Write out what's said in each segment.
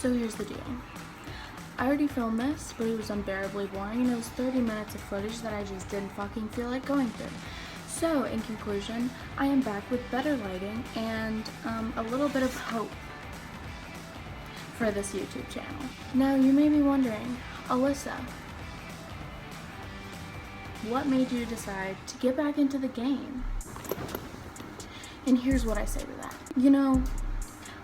So here's the deal. I already filmed this, but it was unbearably boring, and it was 30 minutes of footage that I just didn't fucking feel like going through. So, in conclusion, I am back with better lighting and a little bit of hope for this YouTube channel. Now, you may be wondering, Alyssa, what made you decide to get back into the game? And here's what I say to that. You know,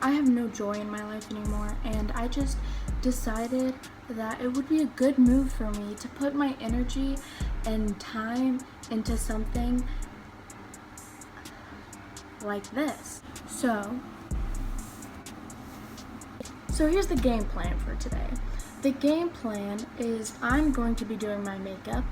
I have no joy in my life anymore, and I just decided that it would be a good move for me to put my energy and time into something like this. So here's the game plan for today. The game plan is I'm going to be doing my makeup,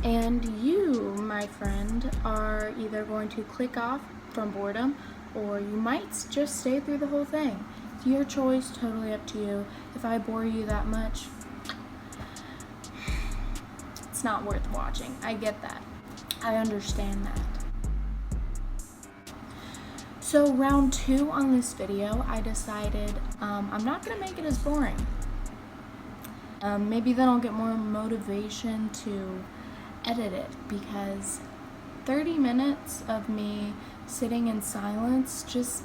and you, my friend, are either going to click off from boredom, or you might just stay through the whole thing. It's your choice, totally up to you. If I bore you that much, it's not worth watching. I get that. I understand that. So round 2 on this video, I decided I'm not gonna make it as boring. Maybe then I'll get more motivation to edit it, because 30 minutes of me sitting in silence just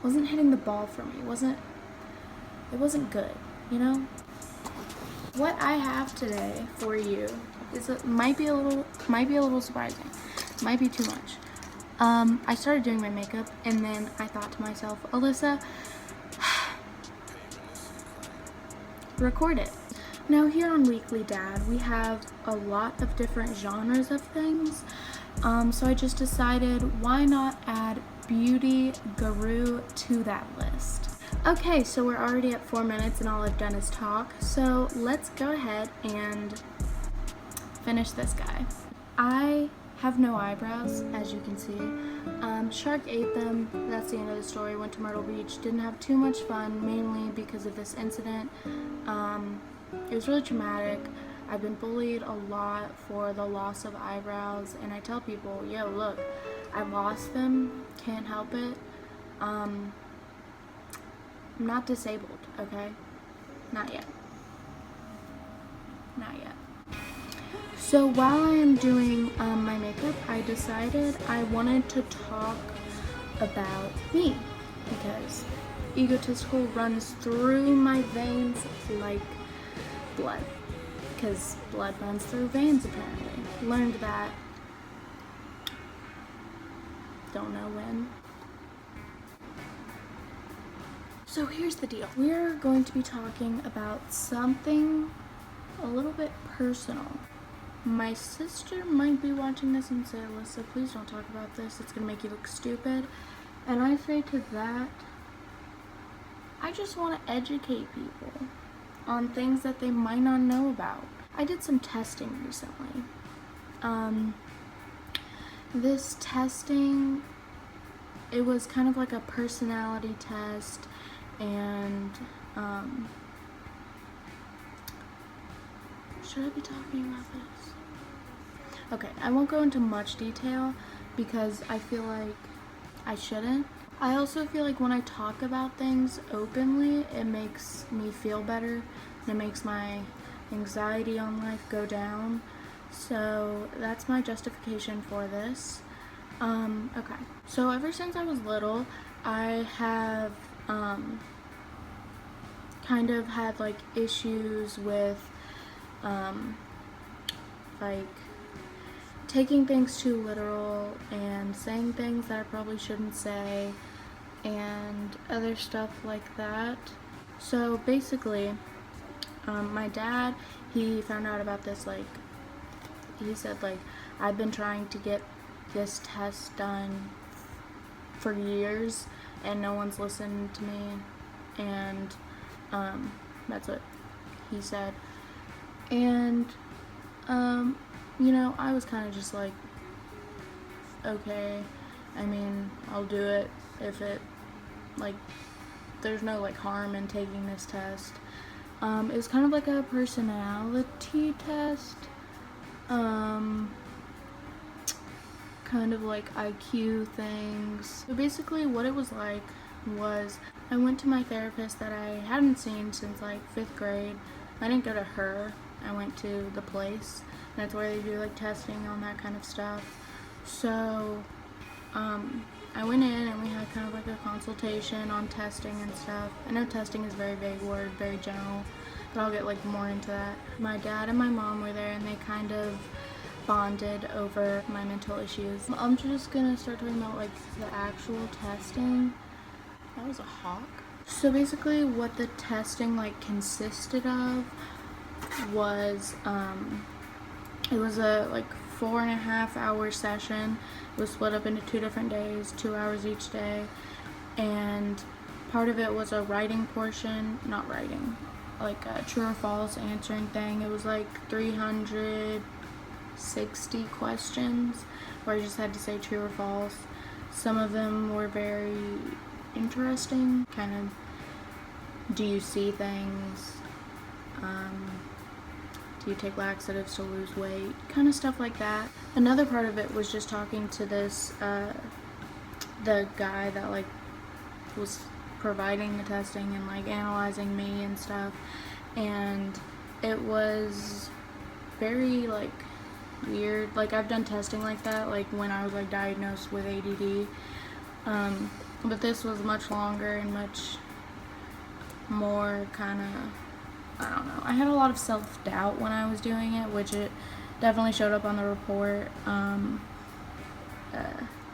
wasn't hitting the ball for me. It wasn't good, you know? What I have today for you is might be a little surprising. Might be too much. I started doing my makeup, and then I thought to myself, Alyssa, record it. Now here on Weekly Dad, we have a lot of different genres of things, so I just decided, why not add beauty guru to that list? Okay, so we're already at 4 minutes and all I've done is talk, so let's go ahead and finish this guy. I have no eyebrows, as you can see. Shark ate them. That's the end of the story. Went to Myrtle Beach. Didn't have too much fun, mainly because of this incident. It was really traumatic. I've been bullied a lot for the loss of eyebrows, and I tell people, yo, look, I lost them, can't help it. I'm not disabled, okay? Not yet. Not yet. So while I am doing my makeup, I decided I wanted to talk about me, because egotistical runs through my veins like blood, because blood runs through veins apparently. Learned that, don't know when. So here's the deal. We're going to be talking about something a little bit personal. My sister might be watching this and say, Alyssa, please don't talk about this. It's gonna make you look stupid. And I say to that, I just want to educate people on things that they might not know about. I did some testing recently. This testing, it was kind of like a personality test, and should I be talking about this? Okay, I won't go into much detail because I feel like I shouldn't. I also feel like when I talk about things openly, it makes me feel better, and it makes my anxiety on life go down. So that's my justification for this. Okay, so ever since I was little, I have kind of had like issues with like taking things too literal and saying things that I probably shouldn't say and other stuff like that. So basically, my dad, he found out about this, like, he said, like, I've been trying to get this test done for years and no one's listened to me, and that's what he said. And you know, I was kind of just like, okay, I mean, I'll do it if it, like, there's no like harm in taking this test. It was kind of like a personality test, kind of like IQ things. So basically what it was like was I went to my therapist that I hadn't seen since like 5th grade. I didn't go to her. I went to the place. And that's where they do like testing on that kind of stuff. So I went in and we had kind of like a consultation on testing and stuff. I know testing is a very vague word, very general, but I'll get like more into that. My dad and my mom were there and they kind of bonded over my mental issues. I'm just gonna start talking about like the actual testing. That was a hawk. So basically what the testing like consisted of was it was a like 4.5 hour session. It was split up into 2 different days, 2 hours each day, and part of it was a writing portion, not writing, like a true or false answering thing. It was like 360 questions where I just had to say true or false. Some of them were very interesting, kind of, do you see things? Do you take laxatives to lose weight? Kind of stuff like that. Another part of it was just talking to this, the guy that like was providing the testing and like analyzing me and stuff. And it was very like weird. Like I've done testing like that, like when I was like diagnosed with ADD. But this was much longer and much more kind of, I don't know. I had a lot of self-doubt when I was doing it, which it definitely showed up on the report.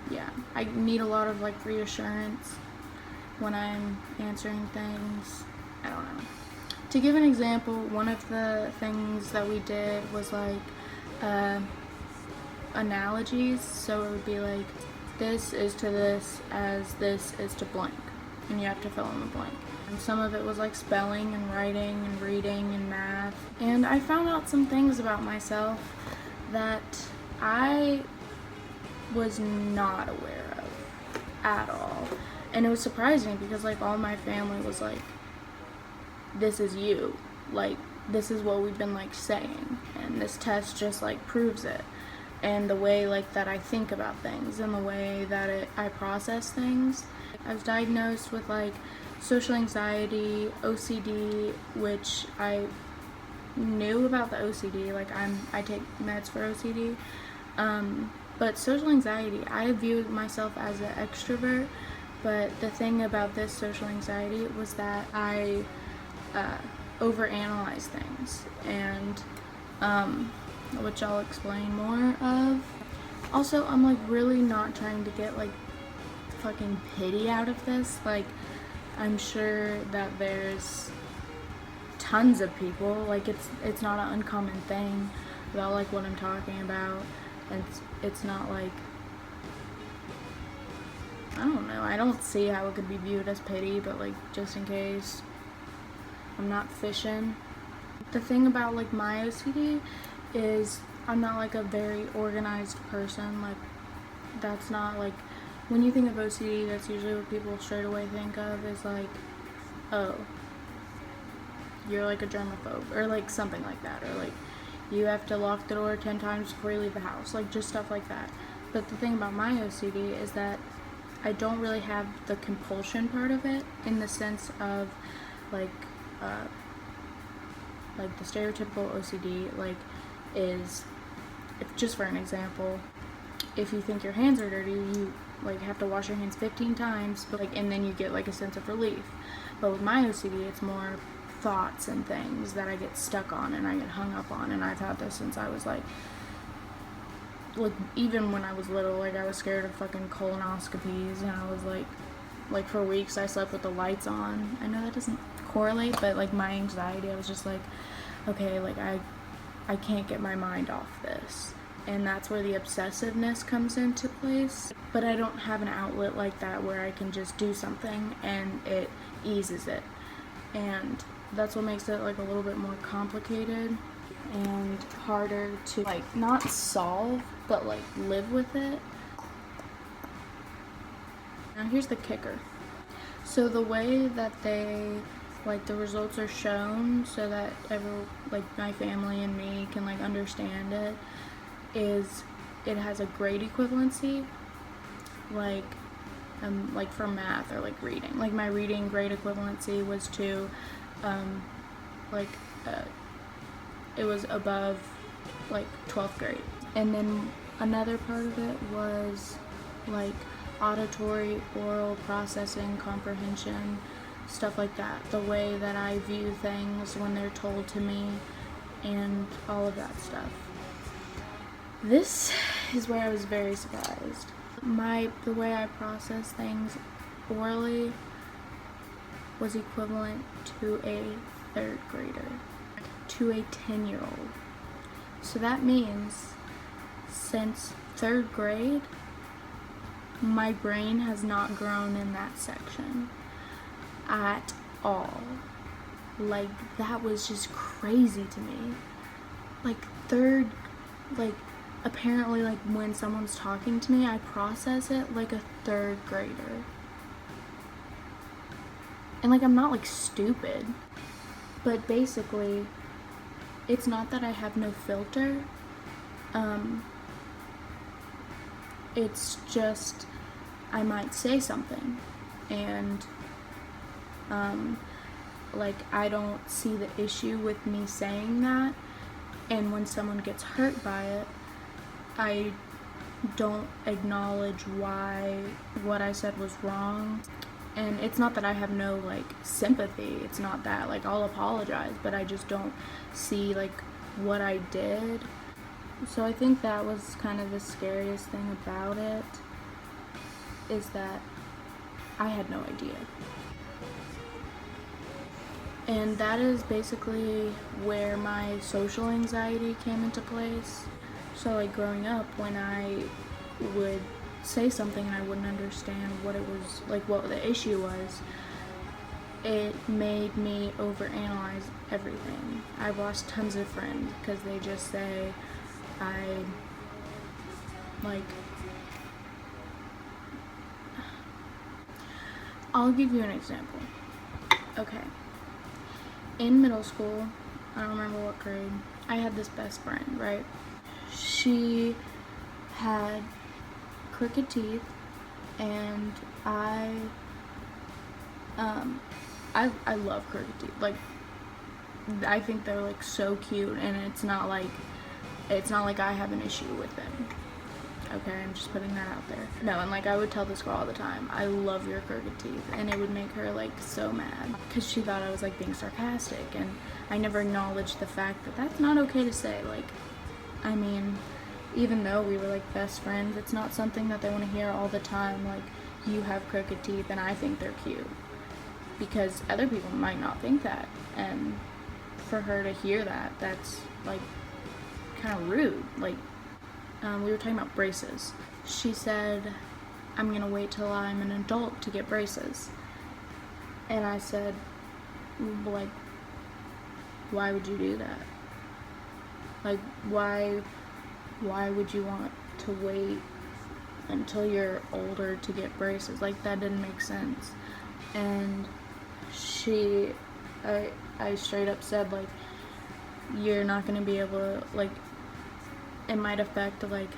Yeah, I need a lot of like reassurance when I'm answering things. I don't know. To give an example, one of the things that we did was like analogies. So it would be like, this is to this as this is to blank, and you have to fill in the blank. And some of it was like spelling and writing and reading and math. And I found out some things about myself that I was not aware of at all. And it was surprising because like all my family was like, this is you. Like, this is what we've been like saying. And this test just like proves it. And the way like that I think about things and the way that I process things. I was diagnosed with like social anxiety, OCD, which I knew about the OCD, like I take meds for OCD, but social anxiety, I view myself as an extrovert, but the thing about this social anxiety was that I overanalyze things, and which I'll explain more of. Also, I'm like really not trying to get like fucking pity out of this. Like, I'm sure that there's tons of people, like it's not an uncommon thing about like what I'm talking about. It's not like, I don't know, I don't see how it could be viewed as pity, but like just in case, I'm not fishing. The thing about like my OCD is I'm not like a very organized person. Like, that's not like, when you think of OCD, that's usually what people straight away think of is like, oh, you're like a germaphobe, or like something like that, or like you have to lock the door 10 times before you leave the house, like just stuff like that. But the thing about my OCD is that I don't really have the compulsion part of it, in the sense of like the stereotypical OCD like is, if, just for an example, if you think your hands are dirty, you like have to wash your hands 15 times, but like, and then you get like a sense of relief. But with my OCD, it's more thoughts and things that I get stuck on and I get hung up on, and I've had this since I was like even when I was little. Like, I was scared of fucking colonoscopies, and I was like for weeks I slept with the lights on. I know that doesn't correlate, but like my anxiety, I was just like, okay, like I can't get my mind off this. And that's where the obsessiveness comes into place. But I don't have an outlet like that where I can just do something and it eases it. And that's what makes it like a little bit more complicated and harder to like not solve, but like live with it. Now here's the kicker. So the way that the results are shown so that my family and me can like understand it, is it has a grade equivalency. Like, like for math or like reading. Like my reading grade equivalency was to, like, it was above like 12th grade. And then another part of it was like auditory, oral processing, comprehension, stuff like that. The way that I view things when they're told to me and all of that stuff. This is where I was very surprised. The way I process things orally was equivalent to a 3rd grader, to a 10-year-old. So that means since 3rd grade, my brain has not grown in that section at all. Like, that was just crazy to me. Like, apparently, like, when someone's talking to me, I process it like a 3rd grader. And, like, I'm not, like, stupid. But basically, it's not that I have no filter. It's just, I might say something, and, like, I don't see the issue with me saying that, and when someone gets hurt by it, I don't acknowledge why what I said was wrong. And it's not that I have no, like, sympathy, it's not that, like, I'll apologize, but I just don't see, like, what I did. So I think that was kind of the scariest thing about it, is that I had no idea. And that is basically where my social anxiety came into place. So, like, growing up, when I would say something and I wouldn't understand what it was, like, what the issue was, it made me overanalyze everything. I've lost tons of friends because they just say, I'll give you an example. Okay. In middle school, I don't remember what grade, I had this best friend, right? She had crooked teeth, and I love crooked teeth. Like, I think they're, like, so cute, and it's not like I have an issue with them. Okay, I'm just putting that out there. No, and, like, I would tell this girl all the time, I love your crooked teeth, and it would make her, like, so mad, because she thought I was, like, being sarcastic, and I never acknowledged the fact that that's not okay to say. Like, I mean, even though we were, like, best friends, it's not something that they want to hear all the time, like, you have crooked teeth and I think they're cute, because other people might not think that, and for her to hear that, that's, like, kind of rude. Like, we were talking about braces. She said, I'm gonna wait till I'm an adult to get braces. And I said, like, why would you do that? Like, why would you want to wait until you're older to get braces? Like, that didn't make sense. And I straight up said, like, you're not gonna be able to, like, it might affect, like,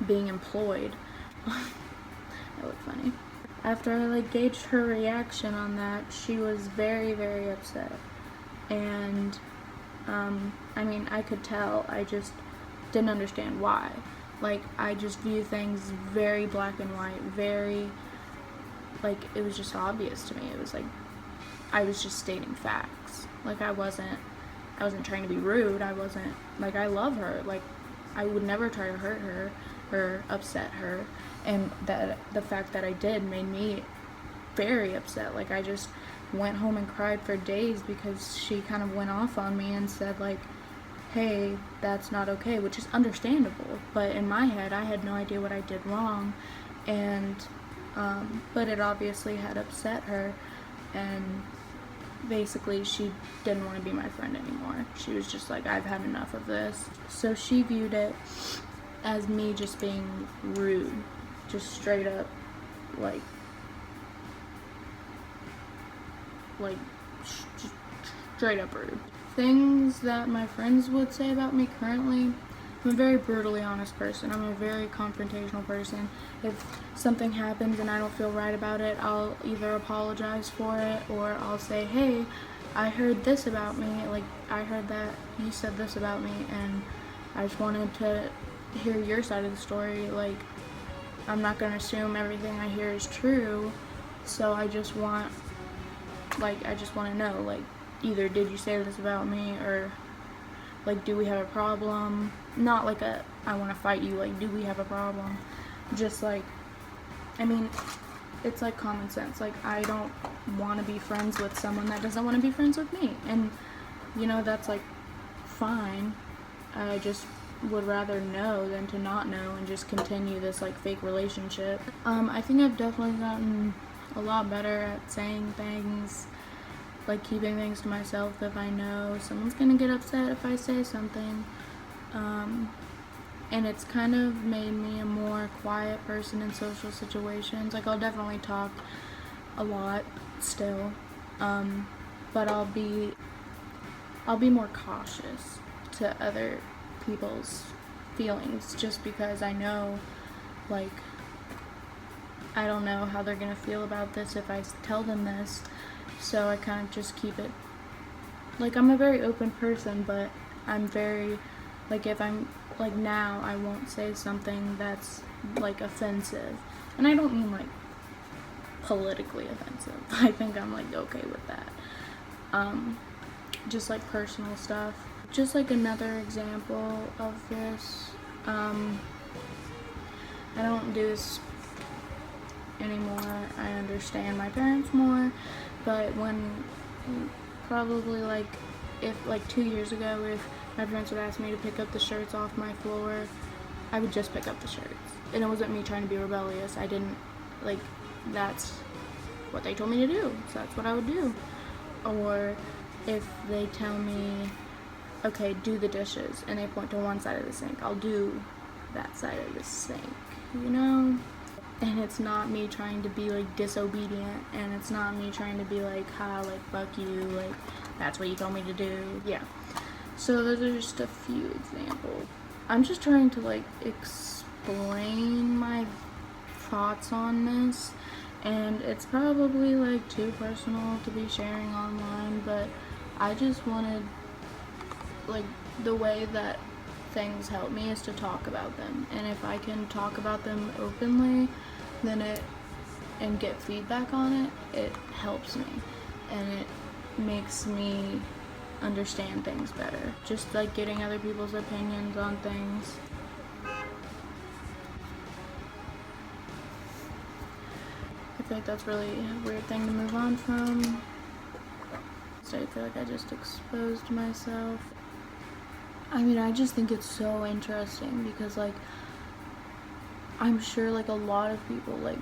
being employed. That looked funny. After I, like, gauged her reaction on that, she was very, very upset. And, I mean, I could tell, I just didn't understand why. Like, I just view things very black and white, very, like, it was just obvious to me. It was like, I was just stating facts. Like, I wasn't trying to be rude. I wasn't, like, I love her. Like, I would never try to hurt her or upset her. And that the fact that I did made me very upset. Like, I just went home and cried for days because she kind of went off on me and said, like, hey, that's not okay, which is understandable. But in my head, I had no idea what I did wrong. And, but it obviously had upset her. And basically, she didn't want to be my friend anymore. She was just like, I've had enough of this. So she viewed it as me just being rude. Just straight up, like straight up rude. Things that my friends would say about me currently, I'm a very brutally honest person. I'm a very confrontational person. If something happens and I don't feel right about it, I'll either apologize for it or I'll say, hey, I heard this about me. Like, I heard that you said this about me and I just wanted to hear your side of the story. Like, I'm not going to assume everything I hear is true. So I just want to know, like, either did you say this about me or, like, do we have a problem? Not like I want to fight you, like, do we have a problem? Just like, I mean, it's like common sense. Like, I don't want to be friends with someone that doesn't want to be friends with me. And, you know, that's like fine. I just would rather know than to not know and just continue this like fake relationship. I think I've definitely gotten a lot better at saying things, like keeping things to myself if I know someone's gonna get upset if I say something. And it's kind of made me a more quiet person in social situations. Like, I'll definitely talk a lot still, but I'll be more cautious to other people's feelings just because I know, like, I don't know how they're gonna feel about this if I tell them this, so I kind of just keep it, like, I'm a very open person, but I'm very, like, if I'm, like, now I won't say something that's, like, offensive, and I don't mean, like, politically offensive. I think I'm, like, okay with that. Just, like, personal stuff. Just, like, another example of this, I don't do this anymore. I understand my parents more, but when, probably, like, if, like, 2 years ago, if my parents would ask me to pick up the shirts off my floor, I would just pick up the shirts. And it wasn't me trying to be rebellious. I didn't, like, that's what they told me to do, so that's what I would do. Or if they tell me, okay, do the dishes, and they point to one side of the sink, I'll do that side of the sink, you know? And it's not me trying to be, like, disobedient, and it's not me trying to be like, like, fuck you, like, that's what you told me to do. Yeah. So those are just a few examples. I'm just trying to, like, explain my thoughts on this, and it's probably, like, too personal to be sharing online, but I just wanted, like, the way that things help me is to talk about them, and if I can talk about them openly, then and get feedback on it, it helps me, and it makes me understand things better. Just, like, getting other people's opinions on things. I feel like that's really a weird thing to move on from. So I feel like I just exposed myself. I mean, I just think it's so interesting because, like, I'm sure, like, a lot of people, like,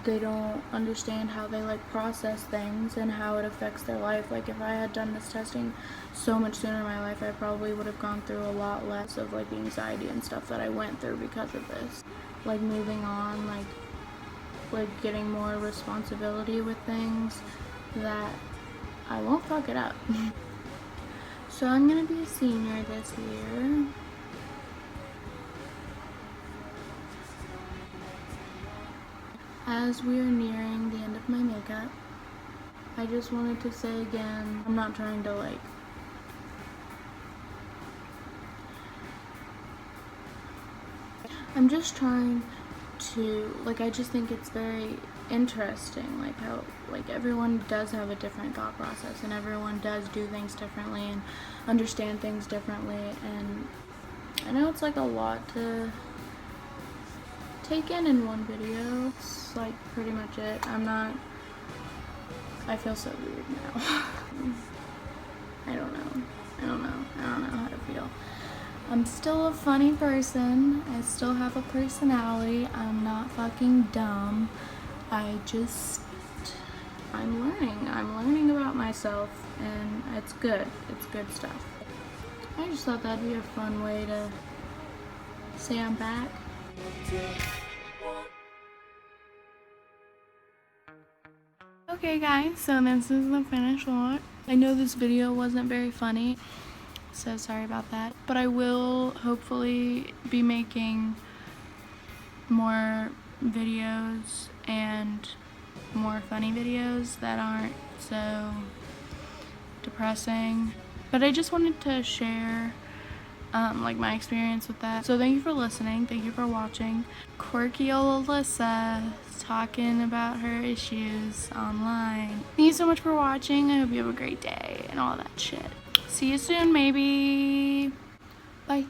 they don't understand how they, like, process things and how it affects their life. Like, if I had done this testing so much sooner in my life, I probably would have gone through a lot less of, like, the anxiety and stuff that I went through because of this. Like, moving on, like getting more responsibility with things that I won't fuck it up. So I'm gonna be a senior this year. As we are nearing the end of my makeup, I just wanted to say again, I'm not trying to, like, I'm just trying to, like, I just think it's very interesting, like, how, like, everyone does have a different thought process, and everyone does do things differently and understand things differently, and I know it's, like, a lot to take in one video. It's, like, pretty much it. I feel so weird now. I don't know how to feel. I'm still a funny person. I still have a personality. I'm not fucking dumb. I'm learning about myself, and it's good. It's good stuff. I just thought that'd be a fun way to say I'm back. Okay guys, so this is the finished look. I know this video wasn't very funny. so sorry about that. But I will hopefully be making more videos and more funny videos that aren't so depressing. But I just wanted to share like my experience with that. So thank you for listening. Thank you for watching. Quirky old Alyssa talking about her issues online. Thank you so much for watching. I hope you have a great day and all that shit. See you soon, maybe. Bye.